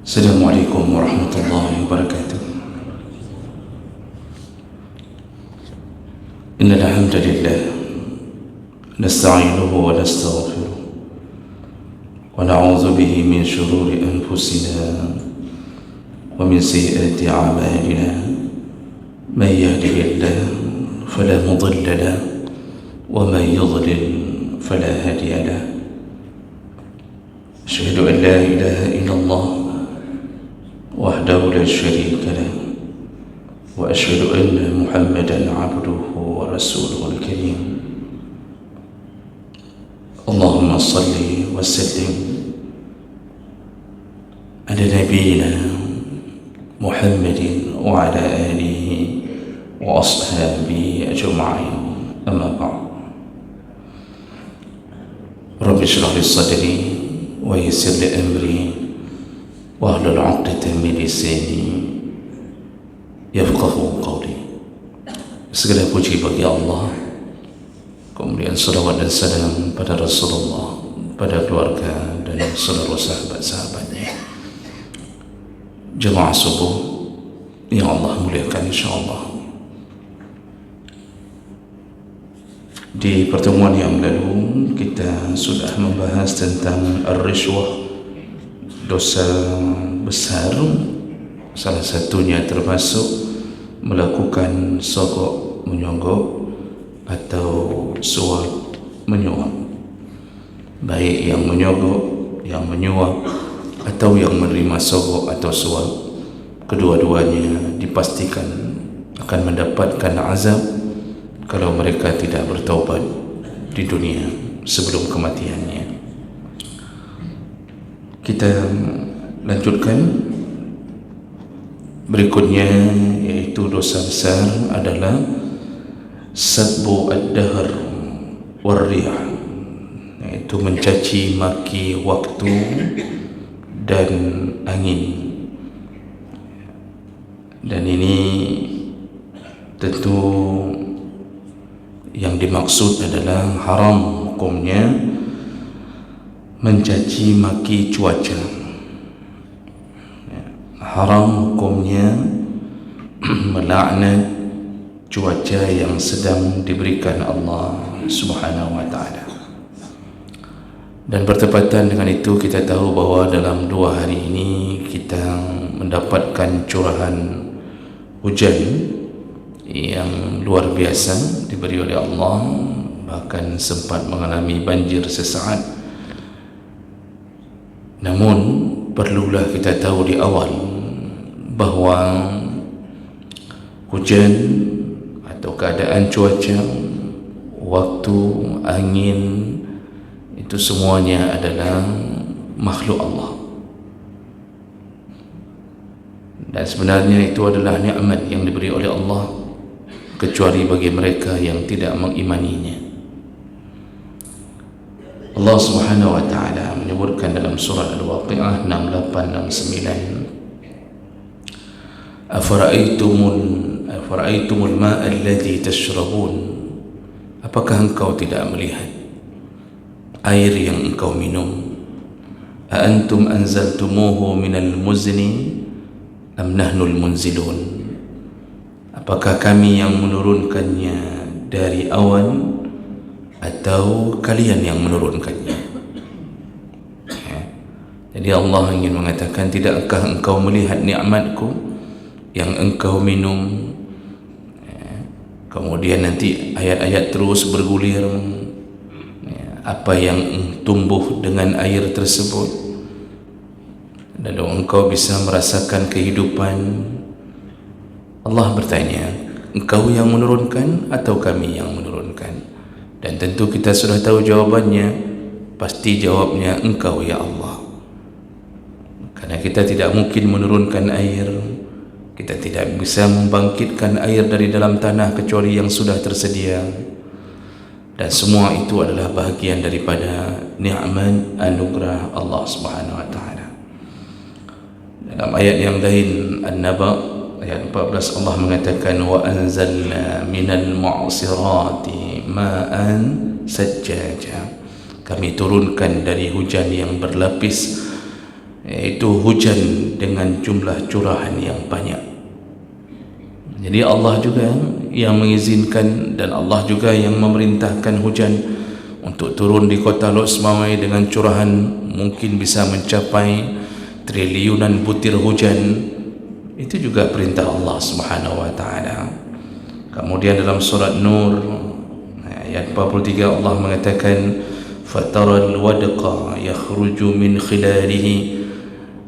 السلام عليكم ورحمة الله وبركاته. إن الحمد لله نستعينه ونستغفره ونعوذ به من شرور أنفسنا ومن سيئات أعمالنا. من يهده الله فلا مضل له ومن يضلل فلا هادي له. أشهد أن لا إله إلا الله وحده لا شريك له وأشهد أن محمدا عبده ورسوله الكريم. اللهم صل وسلم على نبينا محمد وعلى آله وأصحابه أجمعين. أما بعد، رب اشرح لي صدري ويسر لي أمري واحلل عقدة من lisani yafqahu qawli. Segala puji bagi Allah, kemudian salawat dan salam pada Rasulullah, pada keluarga dan seluruh sahabat-sahabatnya. Jemaah subuh yang Allah muliakan insyaallah, di pertemuan yang lalu kita sudah membahas tentang ar-rishwah, dosa besar. Salah satunya termasuk melakukan sogok menyogok atau suap menyuap, baik yang menyogok, yang menyuap atau yang menerima sogok atau suap. Kedua-duanya dipastikan akan mendapatkan azab kalau mereka tidak bertaubat di dunia sebelum kematiannya. Kita lanjutkan berikutnya, yaitu dosa besar adalah sabbu ad-dahr war-rih, yaitu mencaci maki waktu dan angin. Dan ini tentu yang dimaksud adalah haram hukumnya mencaci maki cuaca. Haram hukumnya melaknat cuaca yang sedang diberikan Allah Subhanahu wa ta'ala. Dan bertepatan dengan itu, kita tahu bahwa dalam 2 hari ini kita mendapatkan curahan hujan yang luar biasa diberi oleh Allah, bahkan sempat mengalami banjir sesaat. Namun perlulah kita tahu di awal bahawa hujan atau keadaan cuaca, waktu, angin, itu semuanya adalah makhluk Allah. Dan sebenarnya itu adalah nikmat yang diberi oleh Allah, kecuali bagi mereka yang tidak mengimaninya. Allah Subhanahu wa ta'ala menyebutkan dalam surah Al-Waqi'ah 68-69, Afara'aitumul ma'a alladhi tashrabun, apakah engkau tidak melihat air yang engkau minum? Aantum anzaltumuhu minal muzni am nahnul munzilun, apakah kami yang menurunkannya dari awan atau kalian yang menurunkannya? Jadi Allah ingin mengatakan, tidakkah engkau melihat nikmatku yang engkau minum? Kemudian nanti ayat-ayat terus bergulir, apa yang tumbuh dengan air tersebut, lalu engkau bisa merasakan kehidupan. Allah bertanya, engkau yang menurunkan atau kami yang menurunkan? Dan tentu kita sudah tahu jawabannya, pasti jawabnya engkau ya Allah. Karena kita tidak mungkin menurunkan air, kita tidak bisa membangkitkan air dari dalam tanah kecuali yang sudah tersedia. Dan semua itu adalah bahagian daripada nikmat anugerah Allah Subhanahu wa ta'ala. Dalam ayat yang lain, An-Naba ayat 14, Allah mengatakan, wa anzalna minal mu'sirati ma'an sajjaja, kami turunkan dari hujan yang berlapis yaitu hujan dengan jumlah curahan yang banyak. Jadi Allah juga yang mengizinkan dan Allah juga yang memerintahkan hujan untuk turun di kota Los Mawai dengan curahan mungkin bisa mencapai triliunan butir hujan. Itu juga perintah Allah Subhanahu wa taala. Kemudian dalam surat Nur ayat 43 Allah mengatakan fataral wadqa yakhruju min khilalihi,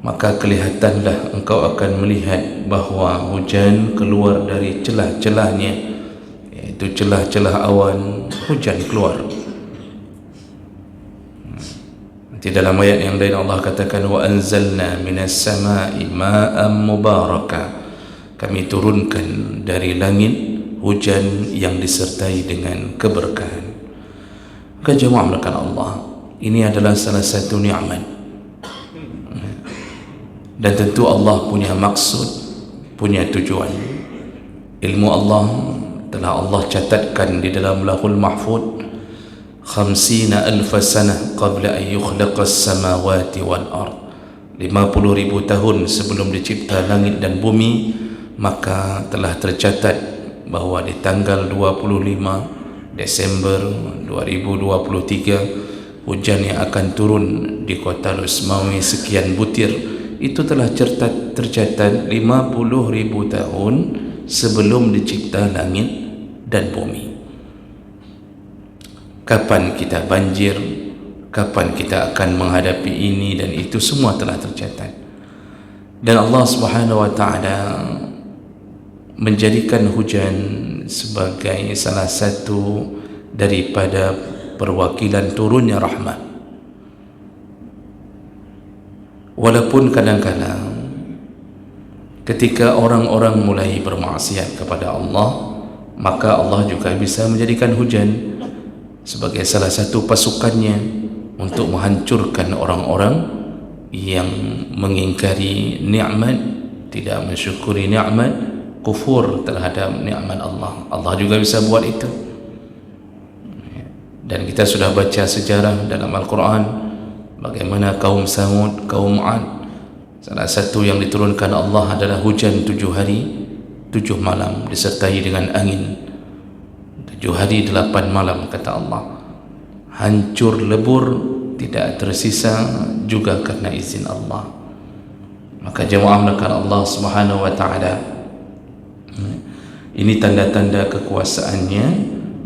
maka kelihatanlah engkau akan melihat bahawa hujan keluar dari celah-celahnya, yaitu celah-celah awan, hujan keluar. Nanti dalam ayat yang lain Allah katakan wa anzalna minas samai ma'am mubaraka, kami turunkan dari langit hujan yang disertai dengan keberkahan. Maka jemaah melakukan Allah, ini adalah salah satu nikmat. Dan tentu Allah punya maksud, punya tujuan. Ilmu Allah telah Allah catatkan di dalam Lauhul Mahfuz 50,000 sanah qabla an yukhlaqas samawati wal ard. 50,000 tahun sebelum dicipta langit dan bumi, maka telah tercatat bahawa di tanggal 25 Desember 2023 hujan yang akan turun di kota Los Mawai sekian butir itu telah tercatat 50,000 tahun sebelum dicipta langit dan bumi. Kapan kita banjir, kapan kita akan menghadapi ini dan itu semua telah tercatat. Dan Allah Subhanahu wa taala menjadikan hujan sebagai salah satu daripada perwakilan turunnya rahmat. Walaupun kadang-kadang ketika orang-orang mulai bermaksiat kepada Allah, maka Allah juga bisa menjadikan hujan sebagai salah satu pasukannya untuk menghancurkan orang-orang yang mengingkari nikmat, tidak mensyukuri nikmat, kufur terhadap nikmat Allah. Allah juga bisa buat itu. Dan kita sudah baca sejarah dalam Al-Quran bagaimana kaum Samud, kaum 'Ad, salah satu yang diturunkan Allah adalah hujan 7 hari 7 malam disertai dengan angin. 7 hari 8 malam kata Allah, hancur lebur, tidak tersisa juga karena izin Allah. Maka jemaah melakukan Allah Subhanahu wa taala, ini tanda-tanda kekuasaannya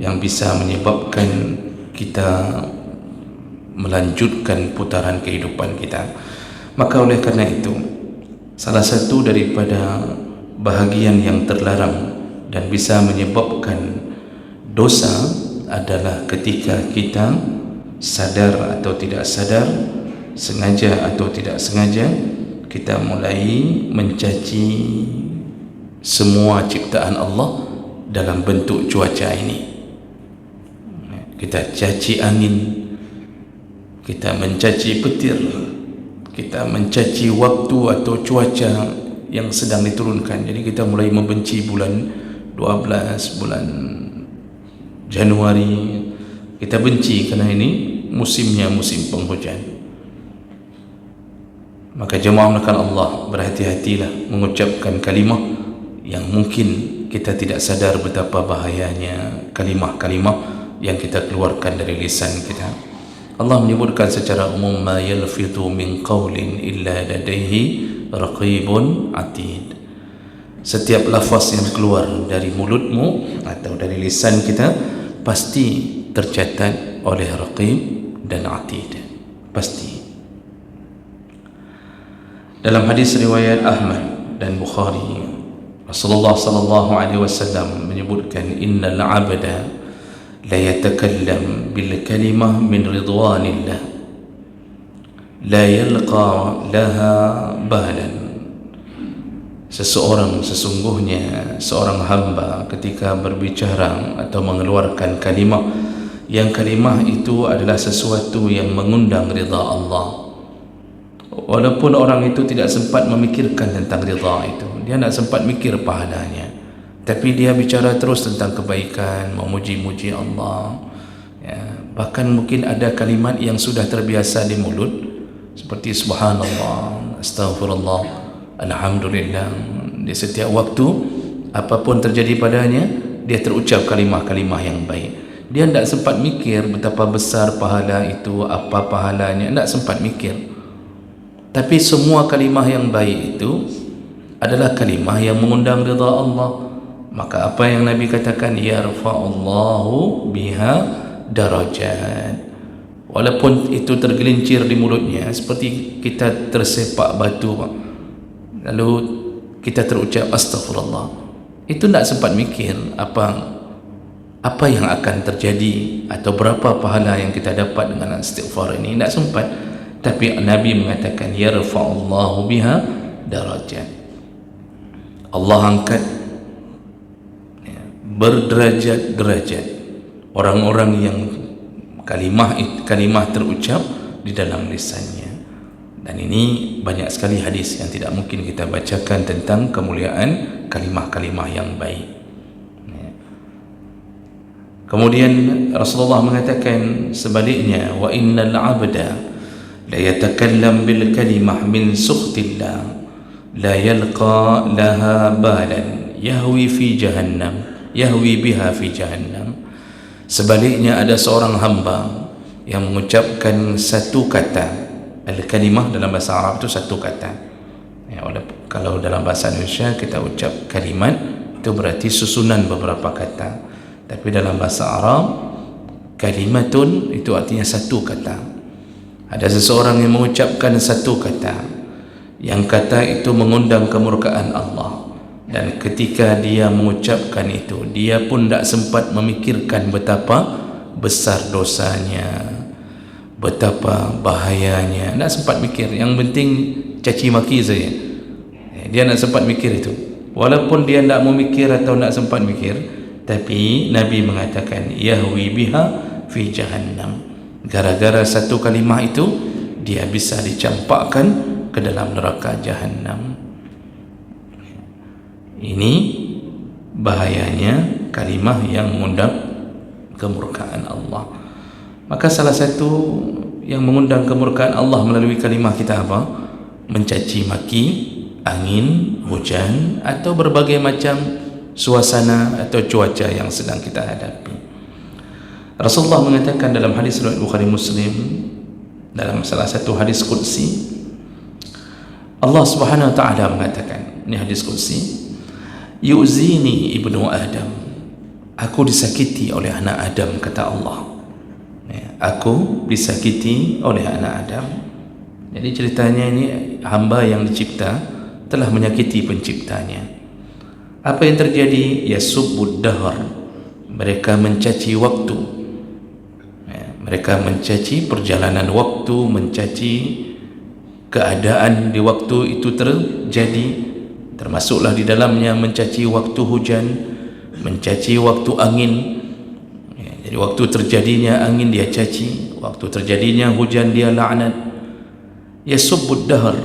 yang bisa menyebabkan kita melanjutkan putaran kehidupan kita. Maka oleh karena itu, salah satu daripada bahagian yang terlarang dan bisa menyebabkan dosa adalah ketika kita sadar atau tidak sadar, sengaja atau tidak sengaja, kita mulai mencaci semua ciptaan Allah dalam bentuk cuaca ini. Kita caci angin, kita mencaci petir, kita mencaci waktu atau cuaca yang sedang diturunkan. Jadi kita mulai membenci bulan 12, bulan Januari, kita benci kerana ini musimnya musim penghujan. Maka jemaah melakukan Allah, berhati-hatilah mengucapkan kalimah yang mungkin kita tidak sadar betapa bahayanya kalimah-kalimah yang kita keluarkan dari lisan kita. Allah menyebutkan secara umum ma yalfidhu min qawlin illa ladaihi raqibun atid. Setiap lafaz yang keluar dari mulutmu atau dari lisan kita pasti tercatat oleh raqib dan atid, pasti. Dalam hadis riwayat Ahmad dan Bukhari, Rasulullah sallallahu alaihi wasallam menyebutkan innal 'abda la yatakallam bil kalimah min ridwanillah la yalqa laha balan. Sesungguhnya seorang hamba ketika berbicara atau mengeluarkan kalimah, yang kalimah itu adalah sesuatu yang mengundang ridha Allah, walaupun orang itu tidak sempat memikirkan tentang ridha itu, dia tidak sempat mikir pahalanya, tapi dia bicara terus tentang kebaikan, memuji-muji Allah, ya. Bahkan mungkin ada kalimat yang sudah terbiasa di mulut, seperti subhanallah, astaghfirullah, alhamdulillah. Di setiap waktu apapun terjadi padanya, dia terucap kalimah-kalimah yang baik. Dia tidak sempat mikir betapa besar pahala itu, apa pahalanya, tidak sempat mikir. Tapi semua kalimah yang baik itu adalah kalimah yang mengundang ridha Allah. Maka apa yang Nabi katakan, yarfa'ullahu biha darajat. Walaupun itu tergelincir di mulutnya, seperti kita tersepak batu, lalu kita terucap astaghfirullah, itu tidak sempat mikir apa yang akan terjadi atau berapa pahala yang kita dapat dengan istighfar ini, tidak sempat. Tapi Nabi mengatakan yarfa'ullahu biha darajat, Allah angkat berderajat-derajat orang-orang yang kalimah terucap di dalam lisannya. Dan ini banyak sekali hadis yang tidak mungkin kita bacakan tentang kemuliaan kalimah-kalimah yang baik. Kemudian Rasulullah mengatakan sebaliknya, wa innal 'abda la yatakallam bil kalimah min sukhtillah la yalqa laha balan yahwi biha fi jahannam. Sebaliknya ada seorang hamba yang mengucapkan satu kata, al-kalimah dalam bahasa Arab itu satu kata ya, kalau dalam bahasa Indonesia kita ucap kalimat itu berarti susunan beberapa kata, tapi dalam bahasa Arab kalimatun itu artinya satu kata. Ada seseorang yang mengucapkan satu kata, yang kata itu mengundang kemurkaan Allah, dan ketika dia mengucapkan itu, dia pun tidak sempat memikirkan betapa besar dosanya, betapa bahayanya, tidak sempat mikir. Yang penting caci maki saja, dia tidak sempat mikir itu. Walaupun dia tidak memikir atau tidak sempat mikir, tapi Nabi mengatakan yahwi biha fi jahannam, gara-gara satu kalimah itu dia bisa dicampakkan ke dalam neraka jahannam. Ini bahayanya kalimah yang mengundang kemurkaan Allah. Maka salah satu yang mengundang kemurkaan Allah melalui kalimah kita apa? Mencaci maki, angin, hujan, atau berbagai macam suasana atau cuaca yang sedang kita hadapi. Rasulullah mengatakan dalam hadis riwayat Bukhari Muslim, dalam salah satu hadis qudsi, Allah Subhanahu wa taala mengatakan, ini hadis qudsi, yu'zini ibnu Adam, aku disakiti oleh anak Adam, kata Allah. Aku disakiti oleh anak Adam. Jadi ceritanya ini hamba yang dicipta telah menyakiti penciptanya. Apa yang terjadi? Yasubbud dahar, mereka mencaci waktu, mereka mencaci perjalanan waktu, mencaci keadaan di waktu itu terjadi, termasuklah di dalamnya mencaci waktu hujan, mencaci waktu angin. Jadi waktu terjadinya angin dia caci, waktu terjadinya hujan dia laknat. Yasubbud dahar,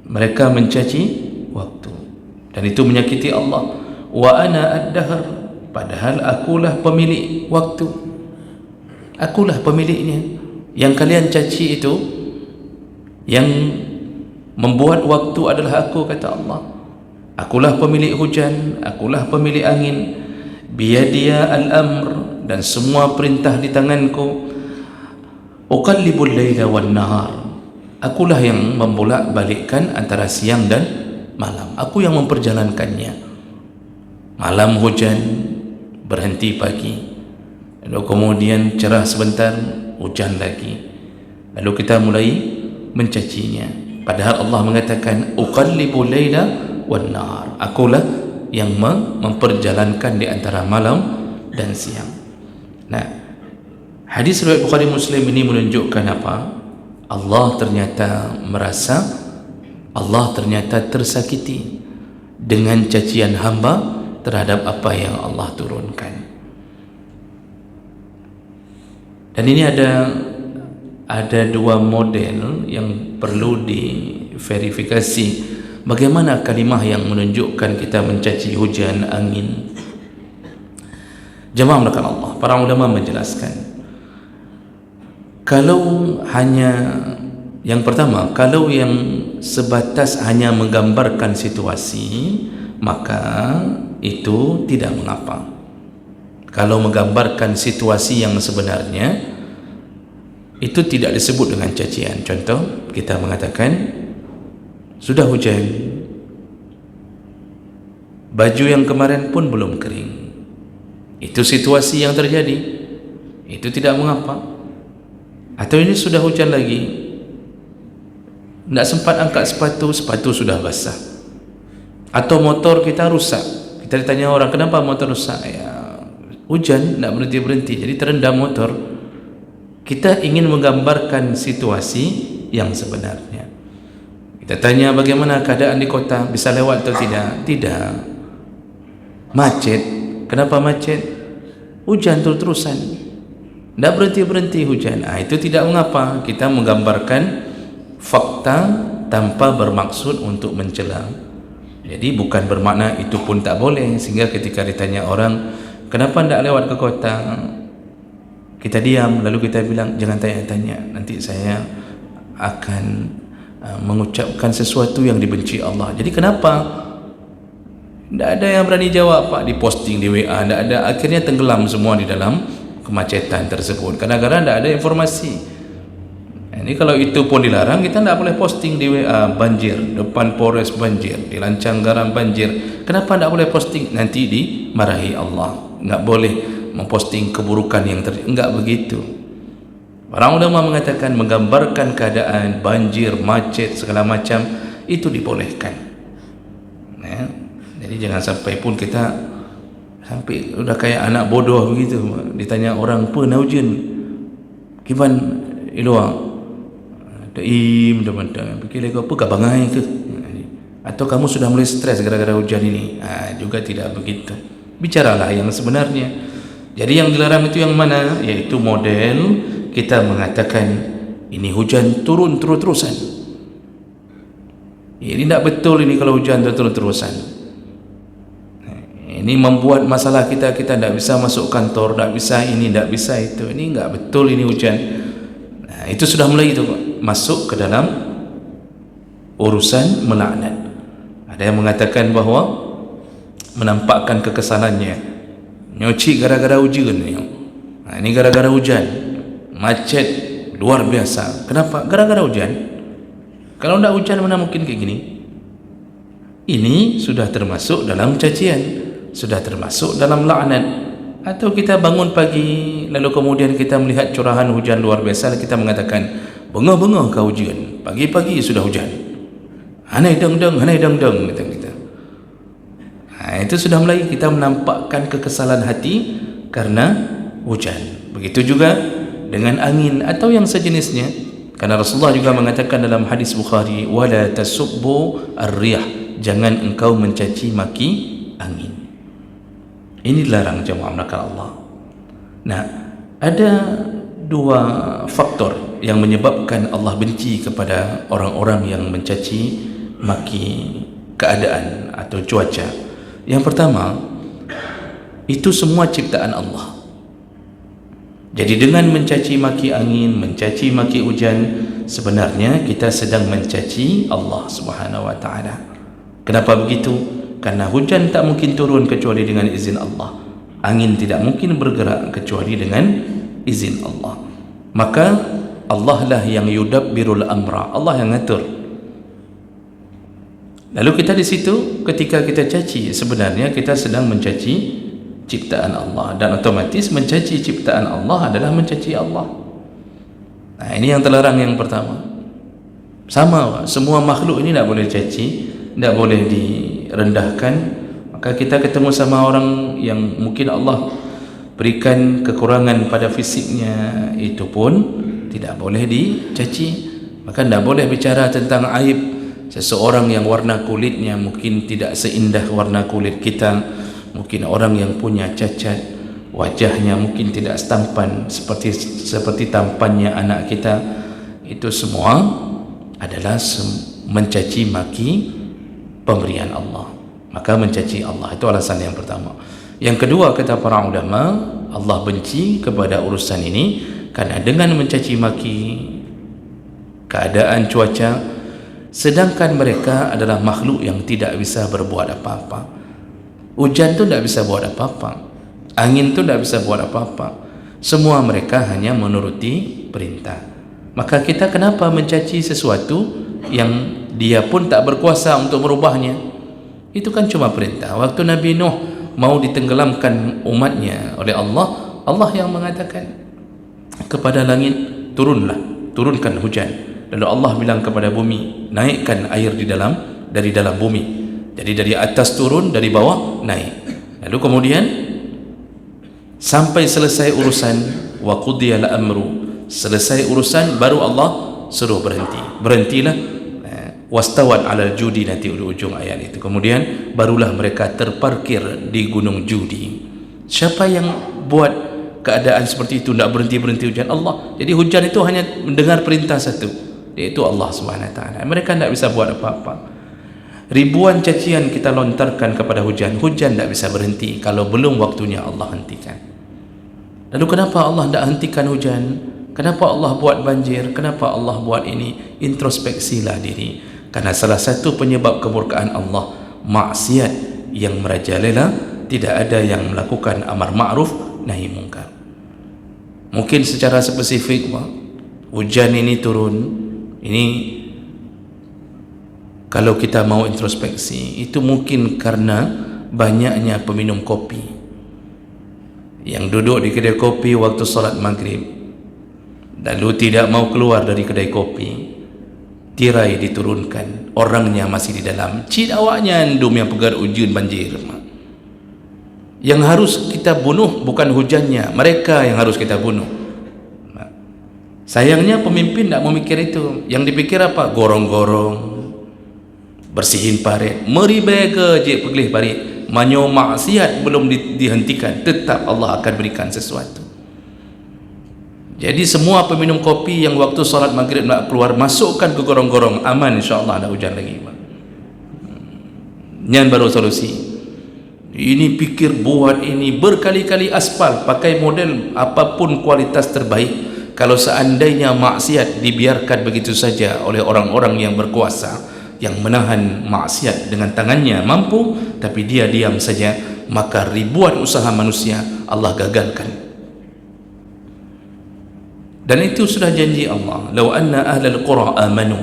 mereka mencaci waktu, dan itu menyakiti Allah. Wa ana ad-dahr, padahal akulah pemilik waktu, akulah pemiliknya. Yang kalian caci itu, yang membuat waktu adalah aku, kata Allah. Akulah pemilik hujan, akulah pemilik angin. Biyadiya al-amr, dan semua perintah di tanganku. Uqallibul laila wan nahar, akulah yang membolak-balikkan antara siang dan malam, aku yang memperjalankannya. Malam hujan, berhenti pagi, lalu kemudian cerah sebentar, hujan lagi, lalu kita mulai mencacinya. Padahal Allah mengatakan uqallibul laila wan nahar, akulah yang memperjalankan di antara malam dan siang. Nah, hadis riwayat Bukhari Muslim ini menunjukkan apa? Allah ternyata merasa, Allah ternyata tersakiti dengan cacian hamba terhadap apa yang Allah turunkan. Dan ini ada dua model yang perlu diverifikasi. Bagaimana kalimah yang menunjukkan kita mencaci hujan, angin? Jemaah melakukan Allah, para ulama menjelaskan, kalau hanya Yang pertama, kalau yang sebatas hanya menggambarkan situasi, maka itu tidak mengapa. Kalau menggambarkan situasi yang sebenarnya, itu tidak disebut dengan cacian. Contoh, kita mengatakan sudah hujan, baju yang kemarin pun belum kering. Itu situasi yang terjadi, itu tidak mengapa. Atau ini sudah hujan lagi, tidak sempat angkat sepatu, sepatu sudah basah. Atau motor kita rusak, kita ditanya orang, kenapa motor rusak? Ya, hujan, tidak berhenti-berhenti, jadi terendam motor. Kita ingin menggambarkan situasi yang sebenarnya. Kita tanya bagaimana keadaan di kota, bisa lewat atau tidak? Tidak. Macet, kenapa macet? Hujan terus-terusan, tidak berhenti-berhenti hujan. Itu tidak mengapa. Kita menggambarkan fakta tanpa bermaksud untuk mencela. Jadi bukan bermakna itu pun tak boleh, sehingga ketika ditanya orang, kenapa tidak lewat ke kota, kita diam, lalu kita bilang, jangan tanya-tanya, nanti saya akan mengucapkan sesuatu yang dibenci Allah. Jadi kenapa? Tidak ada yang berani jawab, Pak. Diposting di WA, tidak ada. Akhirnya tenggelam semua di dalam kemacetan tersebut, kadang-kadang tidak ada informasi. Ini kalau itu pun dilarang, kita tidak boleh posting di WA, banjir, depan Polres banjir, di Lancang Garam banjir. Kenapa tidak boleh posting? Nanti dimarahi Allah. Tidak boleh memposting keburukan yang terjadi. Enggak begitu. Para ulama mengatakan menggambarkan keadaan banjir, macet, segala macam, itu dibolehkan. Jadi jangan sampai pun kita sampai udah kayak anak bodoh begitu, ditanya orang, "Apa nak hujan? Kiban luar?" Daim teman-teman. Fikir lagi apa kabangai ke? Atau kamu sudah mulai stres gara-gara hujan ini? Juga tidak begitu. Bicaralah yang sebenarnya. Jadi yang dilarang itu yang mana? Yaitu model kita mengatakan ini hujan turun terus-terusan. Ini tidak betul ini kalau hujan terus-terusan. Ini membuat masalah kita tidak bisa masuk kantor, tidak bisa ini, tidak bisa itu. Ini enggak betul ini hujan. Itu sudah mulai itu masuk ke dalam urusan melaknat. Ada yang mengatakan bahawa menampakkan kekesalannya, nyuci gara-gara hujan. Ini gara-gara hujan, macet luar biasa. Kenapa? Gara-gara hujan. Kalau tidak hujan mana mungkin kayak gini? Ini sudah termasuk dalam cacian, sudah termasuk dalam laknat. Atau kita bangun pagi, lalu kemudian kita melihat curahan hujan luar biasa, kita mengatakan, bengah-bengah kau hujan, pagi-pagi sudah hujan, hanai dang-dang, kata kita. Itu sudah mulai kita menampakkan kekesalan hati karena hujan. Begitu juga dengan angin atau yang sejenisnya, karena Rasulullah juga mengatakan dalam hadis Bukhari, wala tasubbu ar-riyah, jangan engkau mencaci maki angin. Ini dilarang jemaah melakukan Allah. Nah, ada dua faktor yang menyebabkan Allah benci kepada orang-orang yang mencaci maki keadaan atau cuaca. Yang pertama, itu semua ciptaan Allah. Jadi dengan mencaci maki angin, mencaci maki hujan, sebenarnya kita sedang mencaci Allah Subhanahu wa taala. Kenapa begitu? Karena hujan tak mungkin turun kecuali dengan izin Allah. Angin tidak mungkin bergerak kecuali dengan izin Allah. Maka Allah lah yang yudabbirul amra, Allah yang ngatur. Lalu kita di situ ketika kita caci, sebenarnya kita sedang mencaci ciptaan Allah, dan otomatis mencaci ciptaan Allah adalah mencaci Allah. Nah, ini yang terlarang yang pertama. Sama, semua makhluk ini tidak boleh caci, tidak boleh direndahkan. Maka kita ketemu sama orang yang mungkin Allah berikan kekurangan pada fisiknya, itu pun tidak boleh dicaci. Maka tidak boleh bicara tentang aib seseorang yang warna kulitnya mungkin tidak seindah warna kulit kita, mungkin orang yang punya cacat, wajahnya mungkin tidak setampan seperti tampannya anak kita. Itu semua adalah mencaci maki pemberian Allah. Maka mencaci Allah, itu alasan yang pertama. Yang kedua, kata para ulama, Allah benci kepada urusan ini karena dengan mencaci maki keadaan cuaca, sedangkan mereka adalah makhluk yang tidak bisa berbuat apa-apa. Hujan tu tidak bisa buat apa-apa, angin tu tidak bisa buat apa-apa. Semua mereka hanya menuruti perintah. Maka kita kenapa mencaci sesuatu yang dia pun tak berkuasa untuk merubahnya? Itu kan cuma perintah. Waktu Nabi Nuh mau ditenggelamkan umatnya oleh Allah, Allah yang mengatakan kepada langit, turunkan hujan. Lalu Allah bilang kepada bumi, naikkan air dari dalam bumi. Jadi dari atas turun, dari bawah naik. Lalu kemudian sampai selesai urusan, wa qudiyal amru, selesai urusan baru Allah suruh berhentilah, wastawat alal judi, nanti ujung ayat itu. Kemudian barulah mereka terparkir di gunung Judi. Siapa yang buat keadaan seperti itu, tidak berhenti hujan? Allah. Jadi hujan itu hanya mendengar perintah satu, yaitu Allah Subhanahu wa taala. Mereka tidak bisa buat apa-apa. Ribuan cacian kita lontarkan kepada hujan tidak bisa berhenti kalau belum waktunya Allah hentikan. Lalu kenapa Allah tidak hentikan hujan? Kenapa Allah buat banjir? Kenapa Allah buat ini? Introspeksilah diri. Karena salah satu penyebab kemurkaan Allah, maksiat yang merajalela, tidak ada yang melakukan amar ma'ruf nahi mungkar. Mungkin secara spesifik, hujan ini turun, ini kalau kita mau introspeksi, itu mungkin karena banyaknya peminum kopi yang duduk di kedai kopi waktu solat maghrib, lalu tidak mau keluar dari kedai kopi. Tirai diturunkan, orangnya masih di dalam. Cik awaknya andum yang pegar ujun banjir. Yang harus kita bunuh bukan hujannya, mereka yang harus kita bunuh. Sayangnya pemimpin tidak memikir itu. Yang dipikir apa? Gorong-gorong, bersihin parit, meribai ke je pegelih parit, manyo maksiat belum dihentikan, tetap Allah akan berikan sesuatu. Jadi semua peminum kopi yang waktu salat maghrib nak keluar, masukkan ke gorong-gorong, aman insyaAllah, ada hujan lagi. Yang baru solusi. Ini pikir buat ini berkali-kali aspal, pakai model apapun kualitas terbaik. Kalau seandainya maksiat dibiarkan begitu saja oleh orang-orang yang berkuasa, yang menahan maksiat dengan tangannya mampu, tapi dia diam saja, maka ribuan usaha manusia Allah gagalkan. Dan itu sudah janji Allah, law anna ahlal qura amanu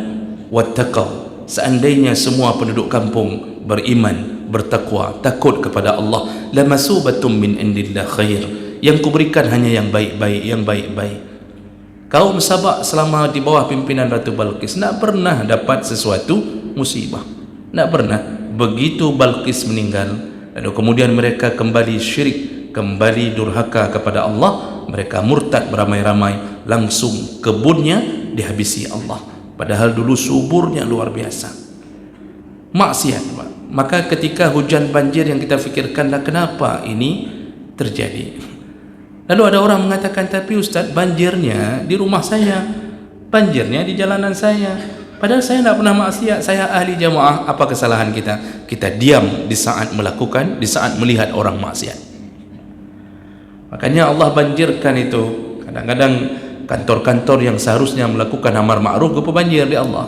wattaqaw, seandainya semua penduduk kampung beriman, bertakwa, takut kepada Allah, lamasubatum min indillah khair, yang kuberikan hanya yang baik-baik. Kaum Sabak selama di bawah pimpinan Ratu Balqis tidak pernah dapat sesuatu musibah, tidak pernah. Begitu Balqis meninggal, lalu kemudian mereka kembali syirik, kembali durhaka kepada Allah, mereka murtad beramai-ramai, langsung kebunnya dihabisi Allah, padahal dulu suburnya luar biasa. Maksiat. Maka ketika hujan banjir yang kita fikirkanlah kenapa ini terjadi. Lalu ada orang mengatakan, tapi Ustaz, banjirnya di rumah saya, banjirnya di jalanan saya, padahal saya tidak pernah maksiat, saya ahli jamaah. Apa kesalahan kita? Kita diam di saat melakukan, di saat melihat orang maksiat. Makanya Allah banjirkan itu. Kadang-kadang kantor-kantor yang seharusnya melakukan amar ma'ruf ke banjir di Allah,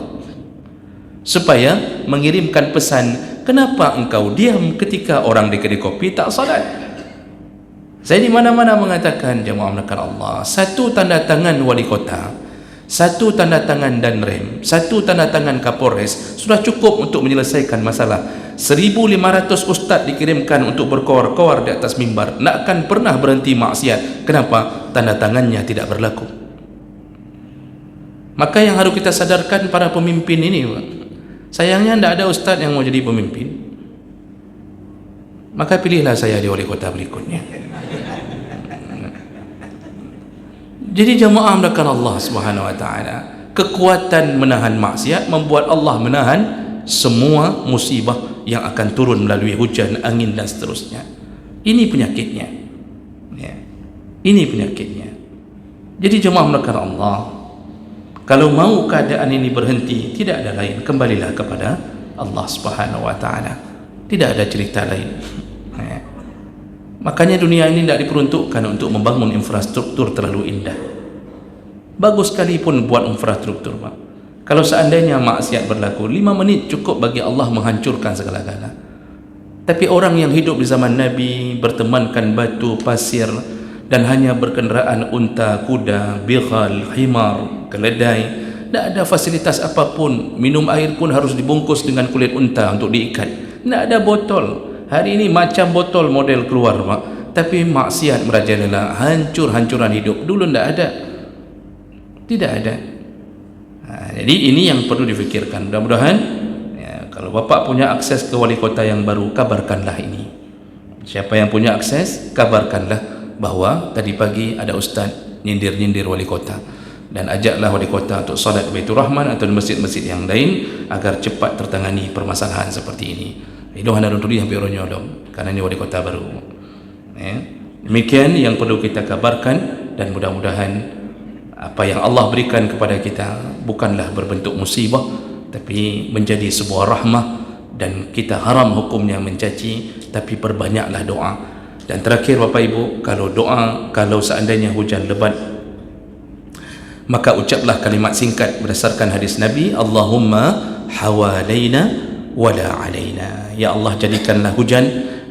supaya mengirimkan pesan, kenapa engkau diam ketika orang di kedai kopi tak salat? Saya di mana-mana mengatakan, jemaah melakukan Allah, satu tanda tangan wali kota, satu tanda tangan Danrem, satu tanda tangan Kapolres sudah cukup untuk menyelesaikan masalah. 1.500 ustaz dikirimkan untuk berkawar-kawar di atas mimbar, nak akan pernah berhenti maksiat. Kenapa? Tanda tangannya tidak berlaku. Maka yang harus kita sadarkan para pemimpin ini, sayangnya tidak ada ustaz yang mau jadi pemimpin. Maka pilihlah saya di wali kota berikutnya. Jadi jemaah melakukan Allah Subhanahu wa taala, kekuatan menahan maksiat membuat Allah menahan semua musibah yang akan turun melalui hujan, angin dan seterusnya. Ini penyakitnya. Ya. Ini penyakitnya. Jadi jemaah melakukan Allah, kalau mau keadaan ini berhenti, tidak ada lain, kembalilah kepada Allah Subhanahu wa taala. Tidak ada cerita lain. Ya. Makanya dunia ini tidak diperuntukkan untuk membangun infrastruktur terlalu indah. Bagus sekalipun buat infrastruktur, Pak. Kalau seandainya maksiat berlaku, 5 menit cukup bagi Allah menghancurkan segala-gala. Tapi orang yang hidup di zaman Nabi bertemankan batu, pasir, dan hanya berkenderaan unta, kuda, bighal, himar, keledai, tidak ada fasilitas apapun. Minum air pun harus dibungkus dengan kulit unta untuk diikat. Tidak ada botol. Hari ini macam botol model keluar, Pak. Tapi maksiat merajalela, hancur-hancuran hidup. Dulu tidak ada. Tidak ada. Jadi ini yang perlu difikirkan. Mudah-mudahan ya, kalau Bapak punya akses ke wali kota yang baru, kabarkanlah ini. Siapa yang punya akses, kabarkanlah bahawa tadi pagi ada ustaz nyindir-nyindir wali kota, dan ajaklah wali kota untuk salat Baitur Rahman atau masjid-masjid yang lain agar cepat tertangani permasalahan seperti ini. Itu hanya untuk dia hampir nyolong karena ini wali kota baru. Demikian yang perlu kita kabarkan, dan mudah-mudahan apa yang Allah berikan kepada kita bukanlah berbentuk musibah, tapi menjadi sebuah rahmah, dan kita haram hukumnya mencaci, tapi perbanyaklah doa. Dan terakhir Bapak Ibu, kalau doa, kalau seandainya hujan lebat, maka ucaplah kalimat singkat berdasarkan hadis Nabi, Allahumma hawalaina wala alaina. Ya Allah, jadikanlah hujan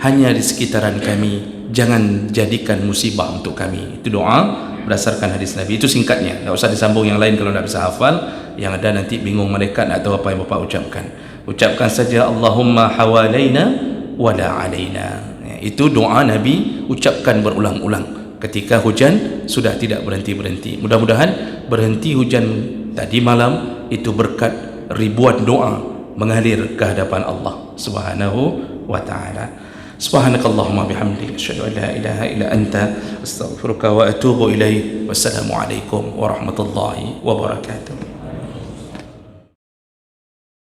hanya di sekitaran kami, jangan jadikan musibah untuk kami. Itu doa berdasarkan hadis Nabi. Itu singkatnya, tidak usah disambung yang lain kalau tidak bisa hafal. Yang ada nanti bingung malaikat atau apa yang Bapak ucapkan. Ucapkan saja Allahumma hawalaina wala alaina. Itu doa Nabi ucapkan berulang-ulang ketika hujan sudah tidak berhenti-berhenti. Mudah-mudahan berhenti hujan tadi malam itu berkat ribuan doa mengalir ke hadapan Allah Subhanahu wa ta'ala. Subhanakallahumma bihamdik, asyhadu an la ilaha illa anta, astaghfiruka wa atubu ilaik. Wassalamu alaikum warahmatullahi wabarakatuh.